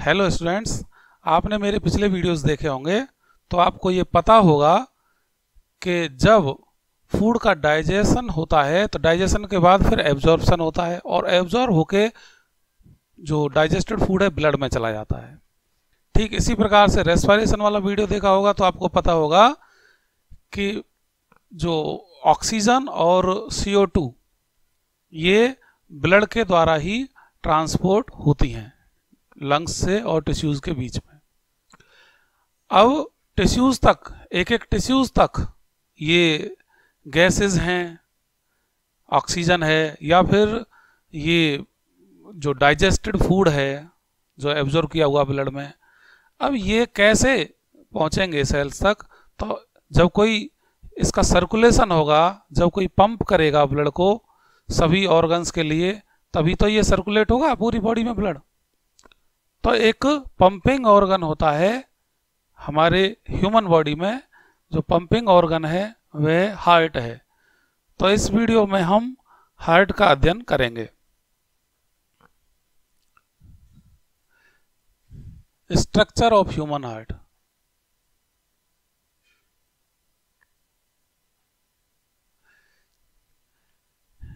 Hello students, आपने मेरे पिछले वीडियोस देखे होंगे तो आपको ये पता होगा कि जब फूड का डाइजेशन होता है तो डाइजेशन के बाद फिर एब्जॉर्प्शन होता है और एब्जॉर्ब होके जो डाइजेस्टेड फूड है ब्लड में चला जाता है। ठीक इसी प्रकार से रेस्पिरेशन वाला वीडियो देखा होगा तो आपको पता होगा कि जो ऑक्सीजन और CO2 ये ब्लड के द्वारा ही ट्रांसपोर्ट होती हैं लंग्स से और टिश्यूज के बीच में। अब टिश्यूज तक एक टिश्यूज तक ये गैसेस हैं, ऑक्सीजन है या फिर ये जो डाइजेस्टेड फूड है जो एब्जॉर्ब किया हुआ ब्लड में, अब ये कैसे पहुंचेंगे सेल्स तक? तो जब कोई इसका सर्कुलेशन होगा, जब कोई पंप करेगा ब्लड को सभी ऑर्गन्स के लिए, तभी तो ये सर्कुलेट होगा पूरी बॉडी में ब्लड। तो एक पंपिंग ऑर्गन होता है हमारे ह्यूमन बॉडी में, जो पंपिंग ऑर्गन है वह हार्ट है। तो इस वीडियो में हम हार्ट का अध्ययन करेंगे। Structure of human heart.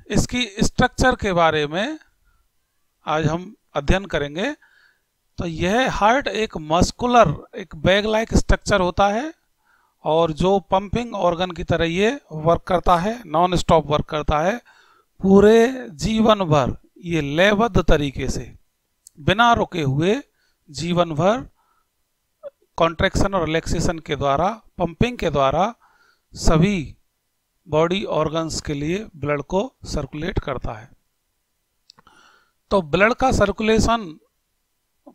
इसकी स्ट्रक्चर के बारे में आज हम अध्ययन करेंगे। तो यह हार्ट एक मस्कुलर, एक बैग लाइक स्ट्रक्चर होता है और जो पंपिंग ऑर्गन की तरह ये वर्क करता है, नॉन स्टॉप वर्क करता है पूरे जीवन भर। ये लयबद्ध तरीके से बिना रुके हुए जीवन भर कॉन्ट्रैक्शन और रिलैक्सेशन के द्वारा, पंपिंग के द्वारा सभी बॉडी ऑर्गन्स के लिए ब्लड को सर्कुलेट करता है। तो ब्लड का सर्कुलेशन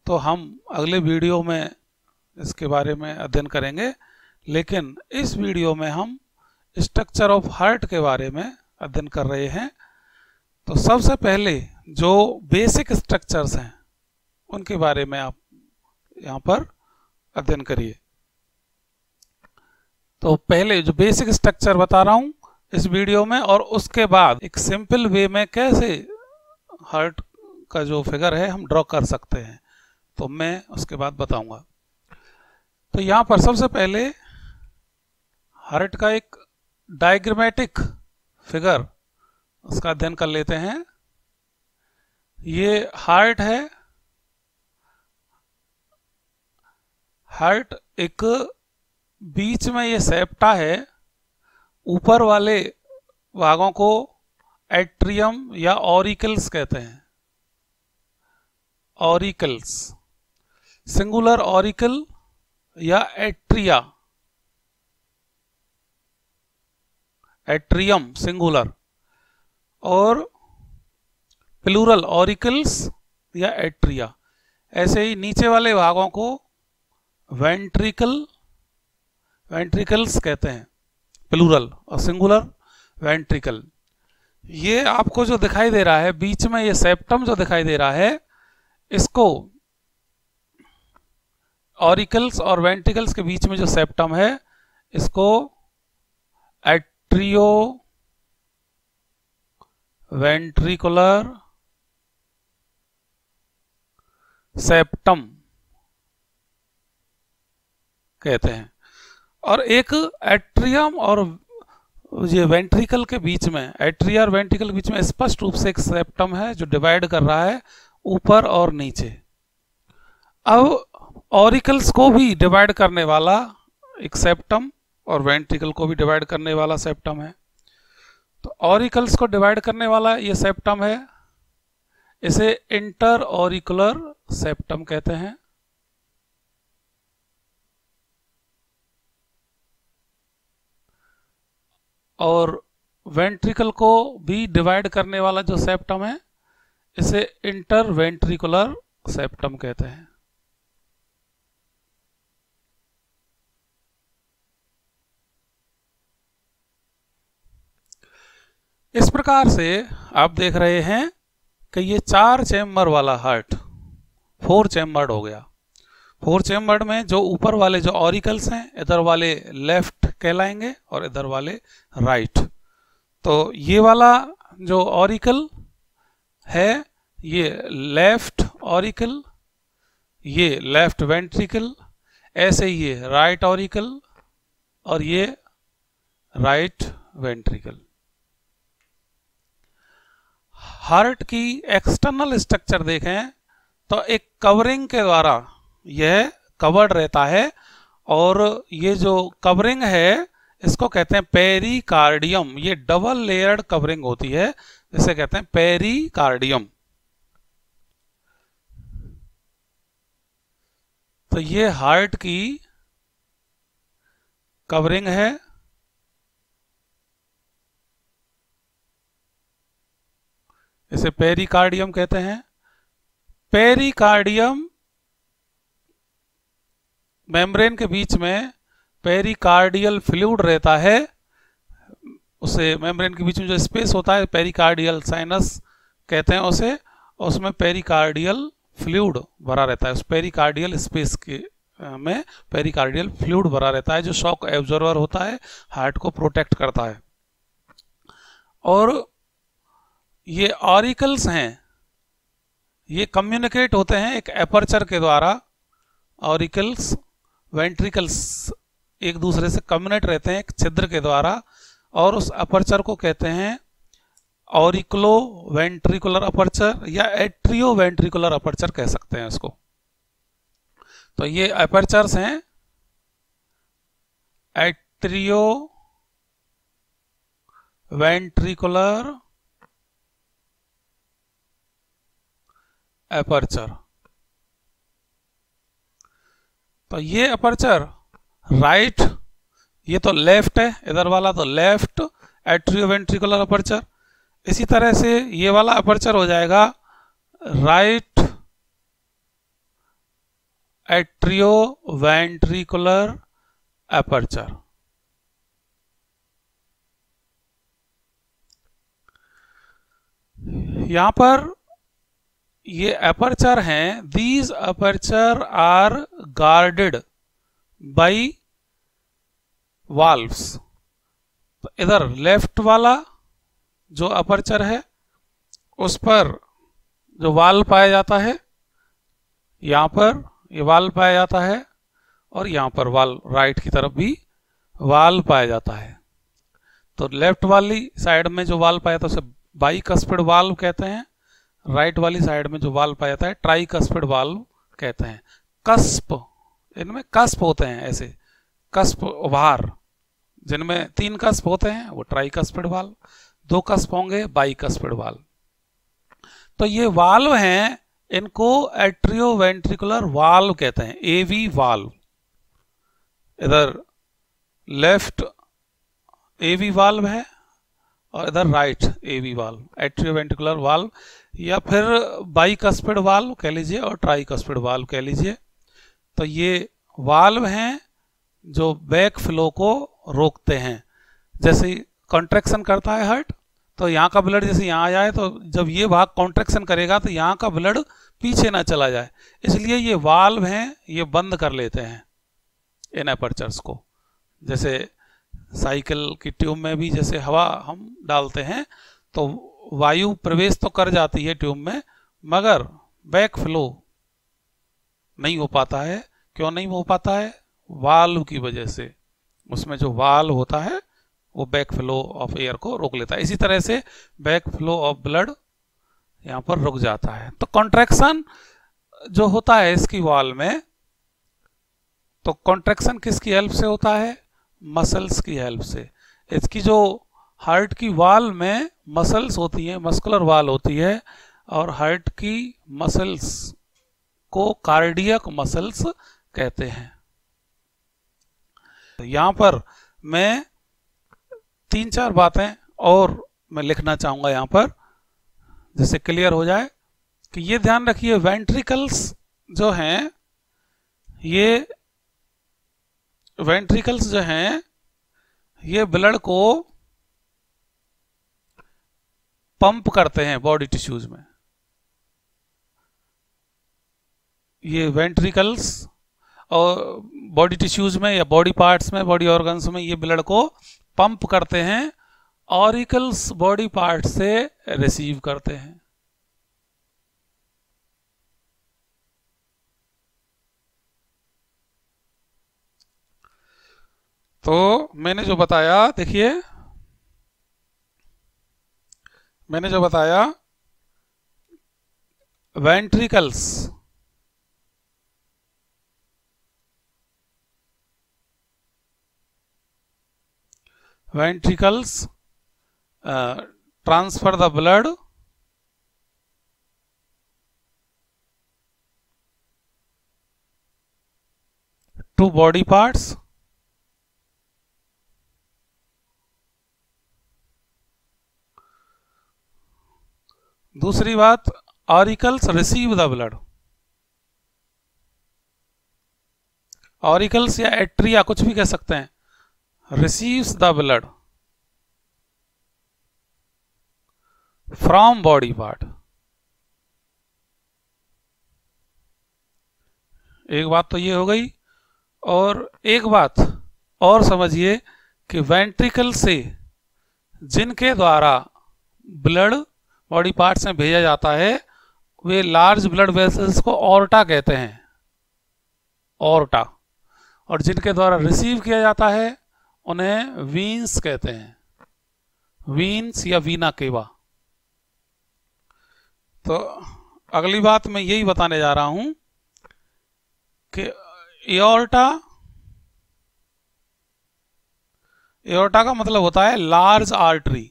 तो हम अगले वीडियो में इसके बारे में अध्ययन करेंगे, लेकिन इस वीडियो में हम स्ट्रक्चर ऑफ हार्ट के बारे में अध्ययन कर रहे हैं। तो सबसे पहले जो बेसिक स्ट्रक्चर्स हैं उनके बारे में आप यहाँ पर अध्ययन करिए। तो पहले जो बेसिक स्ट्रक्चर बता रहा हूँ इस वीडियो में, और उसके बाद एक सिंपल वे में कैसे हार्ट का जो फिगर है हम ड्रॉ कर सकते हैं, तो मैं उसके बाद बताऊंगा। तो यहाँ पर सबसे पहले हार्ट का एक डायग्रामेटिक फिगर उसका अध्ययन कर लेते हैं। ये हार्ट है। हार्ट एक बीच में ये सेप्टा है, ऊपर वाले भागों को एट्रियम या ऑरिकल्स कहते हैं। ऑरिकल्स, सिंगुलर ऑरिकल या एट्रिया, एट्रियम सिंगुलर, और प्लूरल ऑरिकल्स या एट्रिया। ऐसे ही नीचे वाले भागों को वेंट्रिकल्स कहते हैं, प्लूरल, और सिंगुलर वेंट्रिकल। ये आपको जो दिखाई दे रहा है बीच में, ये सेप्टम जो दिखाई दे रहा है, इसको ऑरिकल्स और वेंट्रिकल्स के बीच में जो सेप्टम है इसको एट्रियो वेंट्रिकुलर सेप्टम कहते हैं। और एक एट्रियम और ये वेंट्रिकल के बीच में, एट्रिया और वेंट्रिकल के बीच में स्पष्ट रूप से एक सेप्टम है जो डिवाइड कर रहा है ऊपर और नीचे। अब ऑरिकल्स को भी डिवाइड करने वाला एक सेप्टम और वेंट्रिकल को भी डिवाइड करने वाला सेप्टम है। तो ऑरिकल्स को डिवाइड करने वाला ये सेप्टम है, इसे इंटर ऑरिकुलर सेप्टम कहते हैं। और वेंट्रिकल को भी डिवाइड करने वाला जो सेप्टम है इसे इंटर वेंट्रिकुलर सेप्टम कहते हैं। इस प्रकार से आप देख रहे हैं कि ये 4 चैम्बर वाला हार्ट 4 चैम्बर्ड हो गया। 4 चैम्बर्ड में जो ऊपर वाले जो ऑरिकल्स हैं, इधर वाले लेफ्ट कहलाएंगे और इधर वाले राइट। तो ये वाला जो ऑरिकल है ये लेफ्ट ऑरिकल, ये लेफ्ट वेंट्रिकल, ऐसे ये राइट ऑरिकल और ये राइट वेंट्रिकल। हार्ट की एक्सटर्नल स्ट्रक्चर देखें तो एक कवरिंग के द्वारा यह कवर्ड रहता है, और ये जो कवरिंग है इसको कहते हैं पेरिकार्डियम। ये डबल लेयर्ड कवरिंग होती है, जिसे कहते हैं पेरिकार्डियम। तो ये हार्ट की कवरिंग है। इसे पेरिकार्डियम कहते हैं। पेरिकार्डियम मेम्ब्रेन के बीच में पेरिकार्डियल फ्लूइड रहता है। उसे मेम्ब्रेन के बीच में जो स्पेस होता है पेरिकार्डियल साइनस कहते हैं उसे, उसमें पेरिकार्डियल फ्लूइड भरा रहता है। उस पेरिकार्डियल स्पेस के में पेरिकार्डियल फ्लूइड भरा रहता है, जो शॉक एब्जॉर्बर होता है, हार्ट को प्रोटेक्ट करता है। और ये ऑरिकल्स हैं, ये कम्युनिकेट होते हैं एक एपर्चर के द्वारा। ऑरिकल्स वेंट्रिकल्स एक दूसरे से कम्युनिकेट रहते हैं एक छिद्र के द्वारा, और उस अपर्चर को कहते हैं ऑरिकुलो वेंट्रिकुलर अपर्चर या एट्रियो वेंट्रिकुलर अपर्चर कह सकते हैं इसको। तो ये अपर्चर्स हैं एट्रियो वेंट्रिकुलर अपर्चर। तो ये अपर्चर राइट, ये तो लेफ्ट है, इधर वाला तो लेफ्ट एट्रियोवेंट्रिकुलर अपर्चर। इसी तरह से ये वाला अपर्चर हो जाएगा राइट एट्रियोवेंट्रिकुलर अपर्चर। यहां पर ये अपर्चर हैं, these aperture are guarded by valves. तो इधर लेफ्ट वाला जो अपर्चर है उस पर जो वाल्व पाया जाता है, यहां पर ये वाल्व पाया जाता है, और यहां पर वाल्व राइट की तरफ भी वाल्व पाया जाता है। तो लेफ्ट वाली साइड में जो वाल्व पाया जाता है उसे बाइकस्पिड वाल्व कहते हैं, राइट वाली साइड में जो वाल्व पाया जाता है ट्राइकस्पिड वाल्व कहते हैं। कस्प, इनमें कस्प होते हैं, ऐसे कस्प उभार जिनमें 3 कस्प होते हैं वो ट्राइकस्पिड वाल्व, 2 कस्प होंगे बाइकस्पिड वाल्व। तो ये वाल्व हैं, इनको एट्रियोवेंट्रिकुलर वाल्व कहते हैं, एवी वाल्व। इधर लेफ्ट एवी वाल्व है और इधर राइट एवी वाल्व, एट्रियोवेंट्रिकुलर वाल्व या फिर बाइकस्पिड वाल्व कह लीजिए और ट्राइकस्पिड वाल्व कह लीजिए। तो ये वाल्व हैं जो बैक फ्लो को रोकते हैं। जैसे कॉन्ट्रैक्शन करता है हार्ट, तो यहाँ का ब्लड जैसे यहाँ आ जाए, तो जब ये भाग कॉन्ट्रैक्शन करेगा तो यहाँ का ब्लड पीछे ना चला जाए, इसलिए ये वाल्व हैं, ये बंद कर लेते हैं इन अपर्चर्स को। जैसे साइकिल की ट्यूब में भी जैसे हवा हम डालते हैं तो वायु प्रवेश तो कर जाती है ट्यूब में, मगर बैक फ्लो नहीं हो पाता है। क्यों नहीं हो पाता है? वाल्व की वजह से। उसमें जो वाल्व होता है वो बैक फ्लो ऑफ एयर को रोक लेता है। इसी तरह से बैक फ्लो ऑफ ब्लड यहाँ पर रुक जाता है। तो कॉन्ट्रैक्शन जो होता है इसकी वाल्व में, तो कॉन्ट्रैक्शन किसकी हेल्प से होता है? मसल्स की हेल्प से। इसकी जो हार्ट की वाल्व में मसल्स होती हैं, मस्कुलर वाल्व होती है, और हार्ट की मसल्स को कार्डियक मसल्स कहते हैं। यहां पर मैं 3-4 बातें और मैं लिखना चाहूंगा यहां पर, जिससे क्लियर हो जाए कि ये ध्यान रखिए, वेंट्रिकल्स जो हैं, ये वेंट्रिकल्स जो हैं ये ब्लड को पंप करते हैं बॉडी टिश्यूज में। ये वेंट्रिकल्स और बॉडी टिश्यूज में या बॉडी पार्ट्स में, बॉडी ऑर्गन्स में ये ब्लड को पंप करते हैं, ऑरिकल्स बॉडी पार्ट से रिसीव करते हैं। तो मैंने जो बताया, देखिए मैंने जो बताया, ventricles transfer the blood to body parts दूसरी बात, auricles receive the blood, auricles या एट्रिया कुछ भी कह सकते हैं, receives the blood from body part. एक बात तो ये हो गई, और एक बात और समझिए कि वेंट्रिकल से जिनके द्वारा ब्लड बॉडी पार्ट्स में भेजा जाता है वे लार्ज ब्लड वेसल्स को ऑर्टा कहते हैं, ऑर्टा, और जिनके द्वारा रिसीव किया जाता है उन्हें वीन्स कहते हैं, वीन्स या वीना केवा। तो अगली बात मैं यही बताने जा रहा हूं कि एओर्टा, एओर्टा का मतलब होता है लार्ज आर्टरी।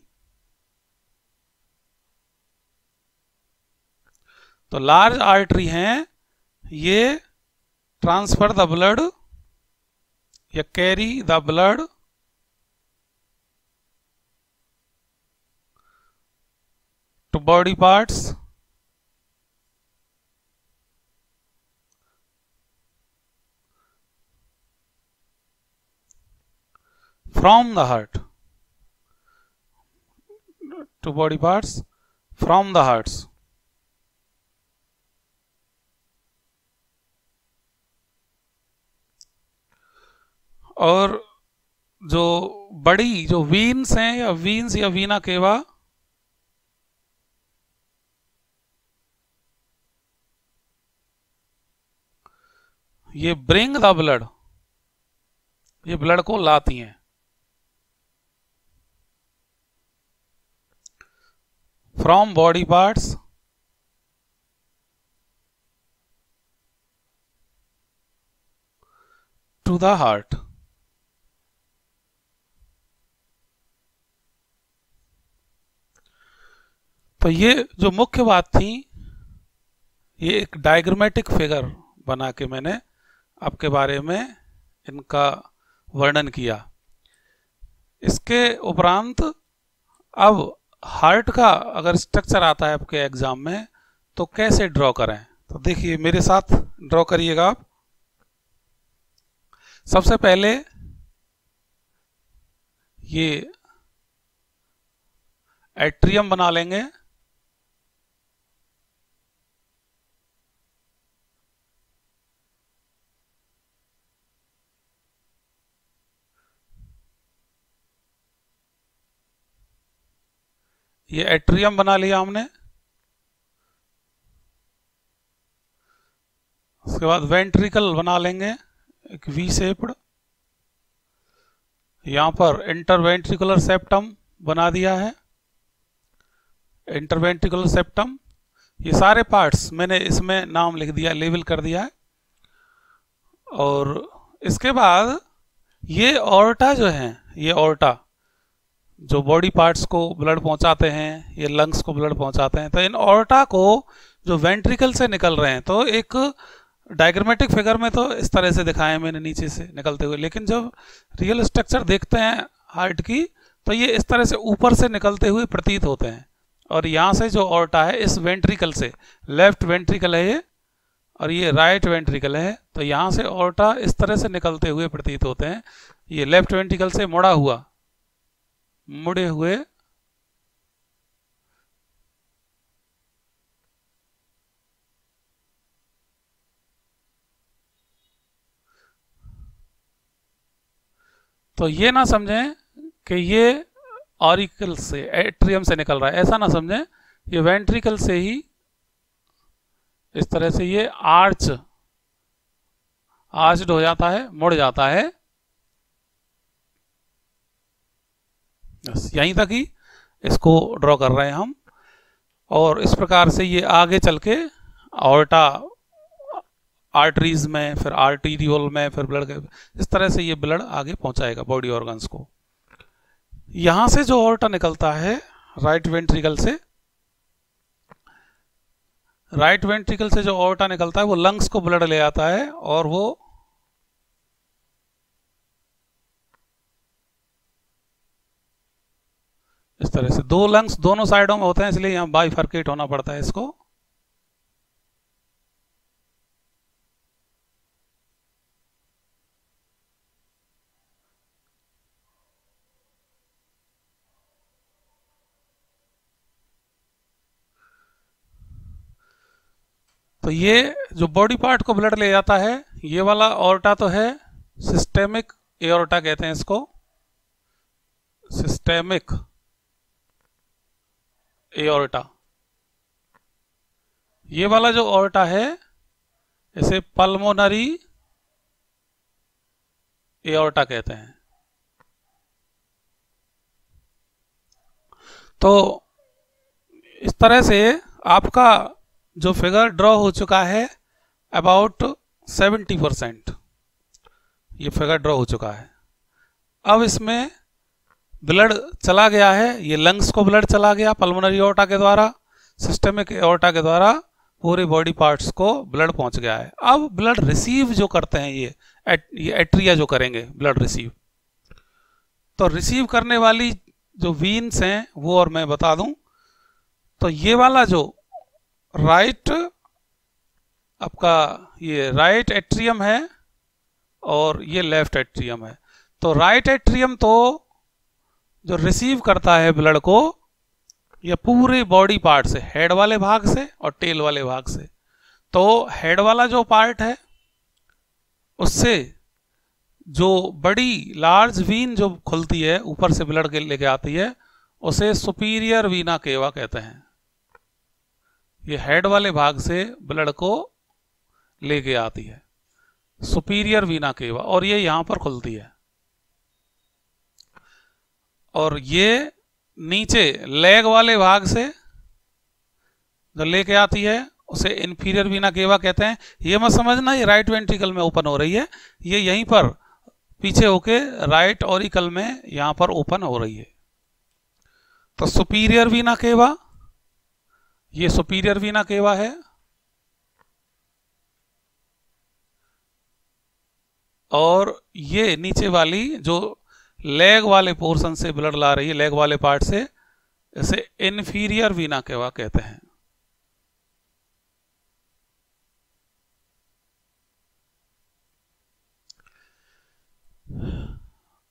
तो लार्ज आर्टरी हैं, ये ट्रांसफर द ब्लड या carry the blood to body parts from the heart, to body parts from the hearts। और जो बड़ी जो वीन्स हैं या वीन्स या वीना केवा, ये ब्रिंग द ब्लड, ये ब्लड को लाती हैं from body parts to the heart. तो ये जो मुख्य बात थी, ये एक डायग्रामेटिक फिगर बना के मैंने आपके बारे में इनका वर्णन किया। इसके उपरांत अब हार्ट का अगर स्ट्रक्चर आता है आपके एग्जाम में तो कैसे ड्रॉ करें, तो देखिए मेरे साथ ड्रॉ करिएगा आप। सबसे पहले ये एट्रियम बना लेंगे, ये एट्रियम बना लिया हमने। उसके बाद वेंट्रिकल बना लेंगे, एक वी शेप्ड, यहां पर इंटरवेंट्रिकुलर सेप्टम बना दिया है, इंटरवेंट्रिकुलर सेप्टम। ये सारे पार्ट्स मैंने इसमें नाम लिख दिया, लेबल कर दिया है। और इसके बाद ये ऑर्टा जो है, ये ऑर्टा जो बॉडी पार्ट्स को ब्लड पहुंचाते हैं, ये लंग्स को ब्लड पहुंचाते हैं, तो इन ऑर्टा को जो वेंट्रिकल से निकल रहे हैं, तो एक डायग्रामेटिक फिगर में तो इस तरह से दिखाया मैंने नीचे से निकलते हुए, लेकिन जब रियल स्ट्रक्चर देखते हैं हार्ट की तो ये इस तरह से ऊपर से निकलते हुए प्रतीत होते हैं। और यहाँ से जो ऑर्टा है इस वेंट्रिकल से, लेफ्ट वेंट्रिकल है ये और ये राइट वेंट्रिकल है, तो यहाँ से ऑर्टा इस तरह से निकलते हुए प्रतीत होते हैं। ये लेफ्ट वेंट्रिकल से मुड़ा हुआ, मुड़े हुए तो ये ना समझें कि ये ऑरिकल से, एट्रियम से निकल रहा है, ऐसा ना समझें, ये वेंट्रिकल से ही इस तरह से ये आर्च्ड हो जाता है, मुड़ जाता है। बस यहीं तक ही इसको ड्रॉ कर रहे हैं हम। और इस प्रकार से ये आगे चल के ऑर्टा आर्टरीज में, फिर आर्टीरियोल में, फिर ब्लड के, इस तरह से ये ब्लड आगे पहुंचाएगा बॉडी ऑर्गन्स को। यहां से जो ऑर्टा निकलता है राइट वेंट्रिकल से, राइट वेंट्रिकल से जो ऑर्टा निकलता है वो लंग्स को ब्लड ले आता है, और वो इस तरह से, दो लंग्स दोनों साइडों में होते हैं, इसलिए यहां बाइफर्केट होना पड़ता है इसको। तो ये जो बॉडी पार्ट को ब्लड ले जाता है, ये वाला ऑर्टा तो है सिस्टेमिक एओर्टा कहते हैं इसको, सिस्टेमिक एओर्टा। ये वाला जो ऑर्टा है इसे पल्मोनरी एओर्टा कहते हैं। तो इस तरह से आपका जो फिगर ड्रॉ हो चुका है अबाउट 70%, ये फिगर ड्रॉ हो चुका है। अब इसमें ब्लड चला गया है, ये लंग्स को ब्लड चला गया पल्मोनरी एओर्टा के द्वारा, सिस्टेमिक एओर्टा के द्वारा पूरे बॉडी पार्ट्स को ब्लड पहुंच गया है। अब ब्लड रिसीव जो करते हैं ये एट्रिया जो करेंगे ब्लड रिसीव, तो रिसीव करने वाली जो वीन्स हैं वो और मैं बता दूं। तो ये वाला जो राइट आपका ये राइट एट्रियम है और ये लेफ्ट एट्रियम है। तो राइट एट्रियम तो जो रिसीव करता है ब्लड को ये पूरे बॉडी पार्ट से, हेड वाले भाग से और टेल वाले भाग से। तो हेड वाला जो पार्ट है उससे जो बड़ी लार्ज वीन जो खुलती है ऊपर से ब्लड के लेके आती है उसे सुपीरियर वीना केवा कहते हैं। ये हेड वाले भाग से ब्लड को लेके आती है सुपीरियर वीना केवा, और ये यहां पर खुलती है। और ये नीचे लेग वाले भाग से जो लेके आती है उसे इंफीरियर वीना केवा कहते हैं। ये मत समझना ये राइट वेंट्रिकल में ओपन हो रही है, ये यहीं पर पीछे होके राइट ऑरिकल में यहां पर ओपन हो रही है। तो सुपीरियर वीना केवा, ये सुपीरियर वीना केवा है, और ये नीचे वाली जो लेग वाले पोर्शन से ब्लड ला रही है, लेग वाले पार्ट से, इसे इंफीरियर वीना केवा कहते हैं।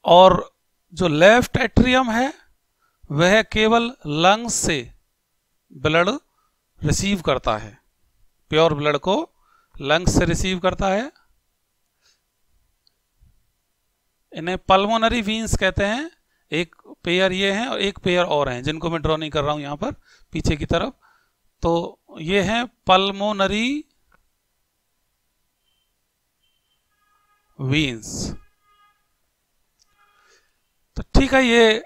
और जो लेफ्ट एट्रियम है वह केवल लंग्स से ब्लड रिसीव करता है, प्योर ब्लड को लंग्स से रिसीव करता है। इन्हें पल्मोनरी वीन्स कहते हैं। एक पेयर ये हैं और एक पेयर और हैं जिनको मैं ड्रॉ नहीं कर रहा हूं यहां पर पीछे की तरफ। तो ये हैं पल्मोनरी वीन्स। तो ठीक है, ये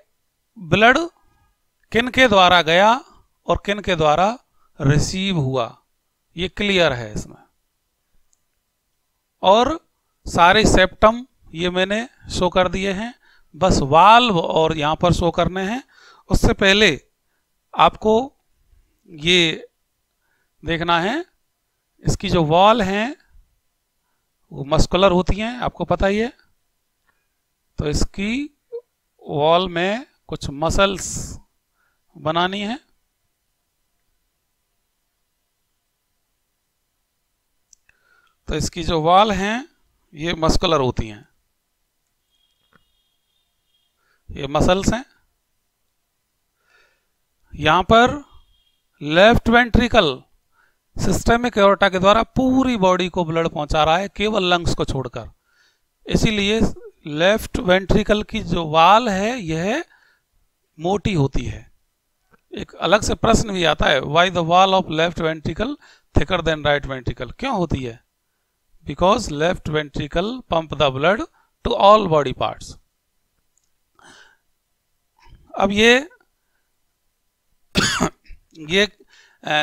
ब्लड किन के द्वारा गया और किन के द्वारा रिसीव हुआ ये क्लियर है इसमें। और सारे सेप्टम ये मैंने शो कर दिए हैं, बस वाल्व और यहां पर शो करने हैं। उससे पहले आपको ये देखना है इसकी जो वॉल हैं वो मस्कुलर होती हैं, आपको पता ही है। तो इसकी वॉल में कुछ मसल्स बनानी है। तो इसकी जो वॉल हैं ये मस्कुलर होती हैं, ये मसल्स हैं। यहां पर लेफ्ट वेंट्रिकल सिस्टेमिक एओर्टा के द्वारा पूरी बॉडी को ब्लड पहुंचा रहा है, केवल लंग्स को छोड़कर। इसीलिए लेफ्ट वेंट्रिकल की जो वॉल है यह मोटी होती है। एक अलग से प्रश्न भी आता है, why the wall of left ventricle thicker than right ventricle, क्यों होती है? Because left ventricle pump the blood to all body parts. अब ये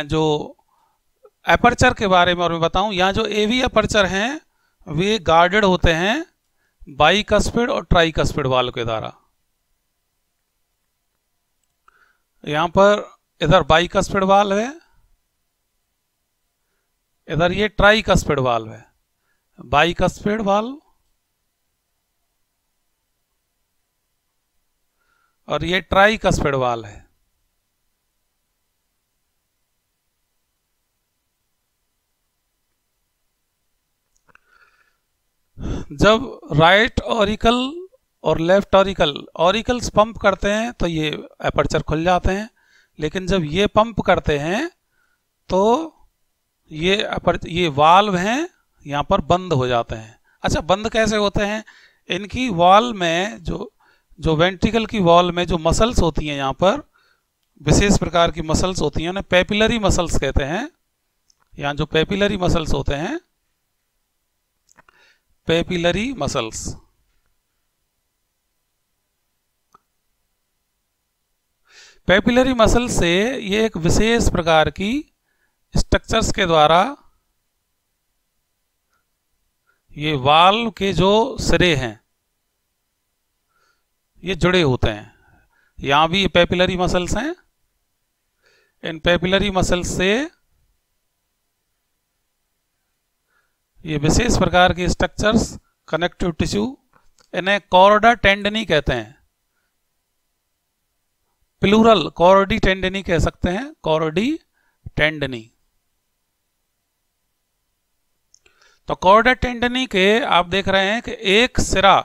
जो एपर्चर के बारे में और मैं बताऊं, यहाँ जो एवी एपर्चर हैं वे गार्डेड होते हैं बाइकस्पिड और ट्राइकस्पिड वाल्व के द्वारा। यहाँ पर इधर बाइकस्पिड वाल्व है, इधर ये ट्राइकस्पिड वाल्व है। बाइकस्पिड वाल्व और ये ट्राइकस्पिड वाल्व है। जब राइट ऑरिकल और लेफ्ट ऑरिकल्स पंप करते हैं तो ये एपर्चर खुल जाते हैं, लेकिन जब ये पंप करते हैं तो ये वाल्व हैं यहाँ पर बंद हो जाते हैं। अच्छा, बंद कैसे होते हैं? इनकी वॉल में जो वेंट्रिकल की वॉल में जो मसल्स होती हैं, यहाँ पर विशेष प्रकार की मसल्स होती हैं, उन्हें पेपिलरी मसल्स कहते हैं। यहाँ जो पेपिलरी मसल्स होते हैं, पेपिलरी मसल्स, पेपिलरी मसल से ये एक विशेष प्रकार की स्ट्रक्चर्स के द्वारा ये वाल्व के जो सिरे हैं ये जुड़े होते हैं। यहां भी ये पेपिलरी मसल्स हैं। इन पेपिलरी मसल्स से ये विशेष प्रकार की स्ट्रक्चर्स, कनेक्टिव टिश्यू, इन्हें कॉर्डा टेंडनी कहते हैं। प्लूरल कॉर्डी टेंडनी कह सकते हैं, कॉर्डी टेंडनी। तो कॉर्डा टेंडनी के आप देख रहे हैं कि एक सिरा,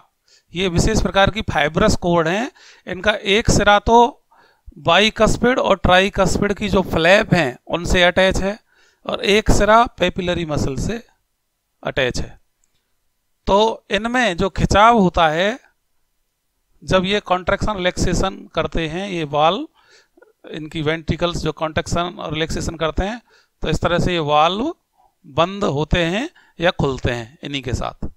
ये विशेष प्रकार की फाइब्रस कोड हैं, इनका एक सिरा तो बाइकस्पिड और ट्राइकस्पिड की जो फ्लैप हैं उनसे अटैच है और एक सिरा पेपिलरी मसल से अटैच है। तो इनमें जो खिंचाव होता है, जब ये कॉन्ट्रैक्शन रिलैक्सेशन करते हैं, ये वाल्व, इनकी वेंट्रिकल्स जो कॉन्ट्रैक्शन और रिलैक्सेशन करते हैं, तो इस तरह से ये वाल्व बंद होते हैं या खुलते हैं इन्हीं के साथ।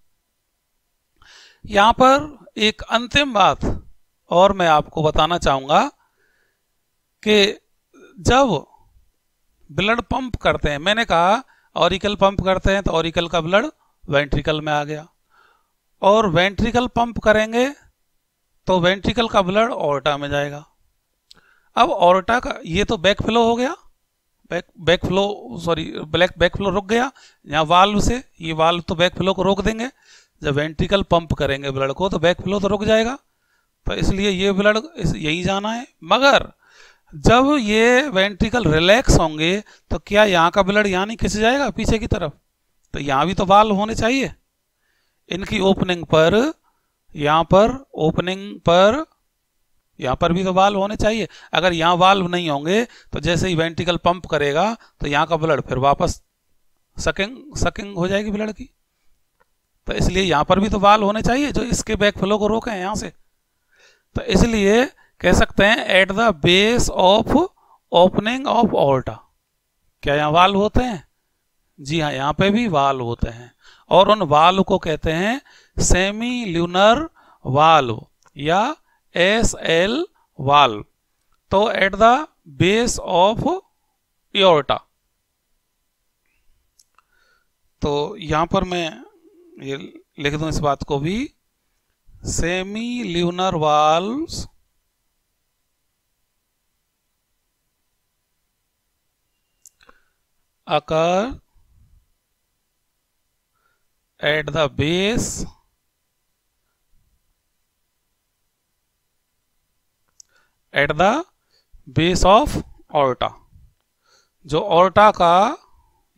यहां पर एक अंतिम बात और मैं आपको बताना चाहूंगा कि जब ब्लड पंप करते हैं, मैंने कहा ऑरिकल पंप करते हैं तो ऑरिकल का ब्लड वेंट्रिकल में आ गया, और वेंट्रिकल पंप करेंगे तो वेंट्रिकल का ब्लड ऑर्टा में जाएगा। अब ऑर्टा का ये तो बैक फ्लो हो गया, बैक फ्लो रुक गया यहाँ वाल्व से। ये वाल्व तो बैक फ्लो को रोक देंगे, जब वेंट्रिकल पंप करेंगे ब्लड को तो बैक फ्लो तो रुक जाएगा, तो इसलिए ये ब्लड यही जाना है। मगर जब ये वेंट्रिकल रिलैक्स होंगे तो क्या यहाँ का ब्लड यहाँ नहीं खिंच जाएगा पीछे की तरफ? तो यहाँ भी तो वाल्व होने चाहिए। इनकी ओपनिंग पर, यहाँ पर ओपनिंग पर, यहाँ पर भी तो वाल्व होने चाहिए। अगर यहाँ वाल्व नहीं होंगे तो जैसे ही वेंट्रिकल पंप करेगा तो यहाँ का ब्लड फिर वापस सकिंग हो जाएगी ब्लड की। तो इसलिए यहाँ पर भी तो वाल्व होने चाहिए जो इसके बैक फ्लो को रोके यहाँ से। तो इसलिए कह सकते हैं at the base of opening of aorta, क्या यहाँ वाल्व होते हैं? जी हाँ, यहाँ पे भी वाल्व होते हैं, और उन वाल्व को कहते हैं सेमी ल्यूनर वाल्व या SL वाल्व। तो at the base of aorta, तो यहां पर मैं ये लिख दूं इस बात को भी, semi lunar valves occur at the base of aorta. जो ऑर्टा का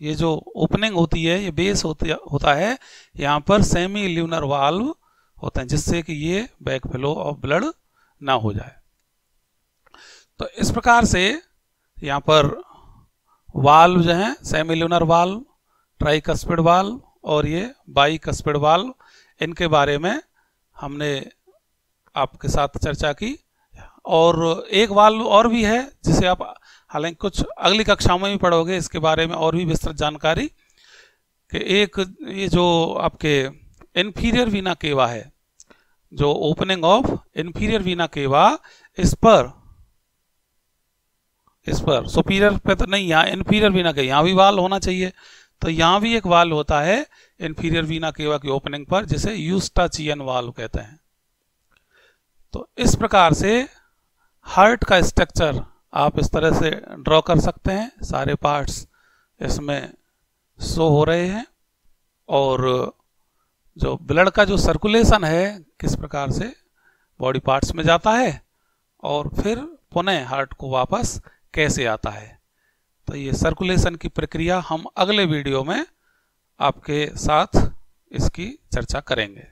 ये जो ओपनिंग होती है, ये बेस होता है, यहाँ पर सेमी ल्यूनर वाल्व होते हैं जिससे कि ये बैक फ्लो ऑफ ब्लड ना हो जाए। तो इस प्रकार से यहाँ पर वाल्व जो हैं, semi lunar valve, tricuspid valve और ये बाइकस्पिड वाल्व, इनके बारे में हमने आपके साथ चर्चा की। और एक वाल्व और भी है जिसे आप हालांकि कुछ अगली कक्षाओं में भी पढ़ोगे, इसके बारे में और भी विस्तृत जानकारी, कि एक ये जो आपके इंफीरियर वीना केवा है, जो ओपनिंग ऑफ इंफीरियर वीना केवा, इस पर सुपीरियर पे तो नहीं, यहाँ इन्फीरियर वीना के यहाँ भी वाल होना चाहिए। तो यहाँ भी एक वाल होता है इन्फीरियर वीना केवा की ओपनिंग पर, जिसे यूस्टाचियन वाल्व कहते हैं। तो इस प्रकार से हार्ट का स्ट्रक्चर आप इस तरह से ड्रॉ कर सकते हैं। सारे पार्ट्स इसमें शो हो रहे हैं, और जो ब्लड का जो सर्कुलेशन है किस प्रकार से बॉडी पार्ट्स में जाता है, और फिर पुनः हार्ट को वापस कैसे आता है। तो ये सर्कुलेशन की प्रक्रिया हम अगले वीडियो में आपके साथ इसकी चर्चा करेंगे।